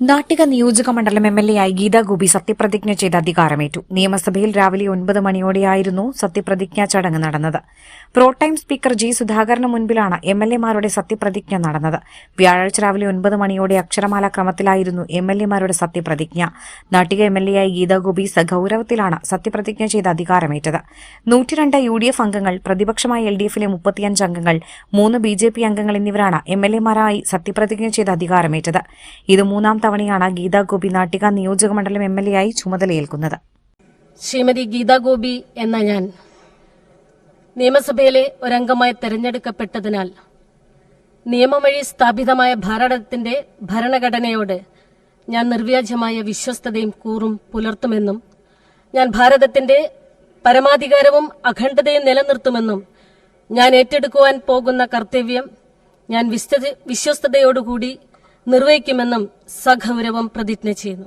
നാട്ടിക നിയോജക മണ്ഡലം എം.എൽ.എ ആയി ഗീതാ ഗോപി സത്യപ്രതിജ്ഞ ചെയ്ത് അധികാരമേറ്റു. നിയമസഭയിൽ രാവിലെ 9 മണിയോടെയായിരുന്നു സത്യപ്രതിജ്ഞാ ചടങ്ങ് നടന്നത്. പ്രോടൈം സ്പീക്കർ ജി സുധാകരന് മുൻപിലാണ് എം.എൽ.എമാരുടെ സത്യപ്രതിജ്ഞ നടന്നത്. വ്യാഴാഴ്ച രാവിലെ 9 മണിയോടെ അക്ഷരമാല ക്രമത്തിലായിരുന്നു എം.എൽ.എമാരുടെ സത്യപ്രതിജ്ഞ. നാട്ടിക എം.എൽ.എ ആയി ഗീതാ ഗോപി സഗൌരവത്തിലാണ് സത്യപ്രതിജ്ഞ ചെയ്ത് അധികാരമേറ്റത്. 102 യു.ഡി.എഫ് അംഗങ്ങൾ, പ്രതിപക്ഷമായ എൽ.ഡി.എഫിലെ 35 അംഗങ്ങൾ, 3 ബി.ജെ.പി അംഗങ്ങൾ എന്നിവരാണ് എം.എൽ.എമാരായി സത്യപ്രതിജ്ഞ ചെയ്ത് അധികാരമേറ്റത്. ഇത് മൂന്നാം തവണയാണ് ഗീതാ ഗോപി നാട്ടിക നിയോജകമണ്ഡലം എം.എൽ.എ ആയി ചുമതലയേൽക്കുന്നത്. ശ്രീമതി ഗീതാ ഗോപി എന്ന ഞാൻ നിയമസഭയിലെ ഒരംഗമായി തെരഞ്ഞെടുക്കപ്പെട്ടതിനാൽ നിയമം വഴി സ്ഥാപിതമായ ഭാരതത്തിന്റെ ഭരണഘടനയോട് ഞാൻ നിർവ്യാജമായ വിശ്വസ്തതയും കൂറും പുലർത്തുമെന്നും ഞാൻ ഭാരതത്തിന്റെ പരമാധികാരവും അഖണ്ഡതയും നിലനിർത്തുമെന്നും ഞാൻ ഏറ്റെടുക്കുവാൻ പോകുന്ന കർത്തവ്യം ഞാൻ വിശ്വസ്തയോടുകൂടി നിർവഹിക്കുമെന്നും സഗൗരവം പ്രതിജ്ഞ ചെയ്യുന്നു.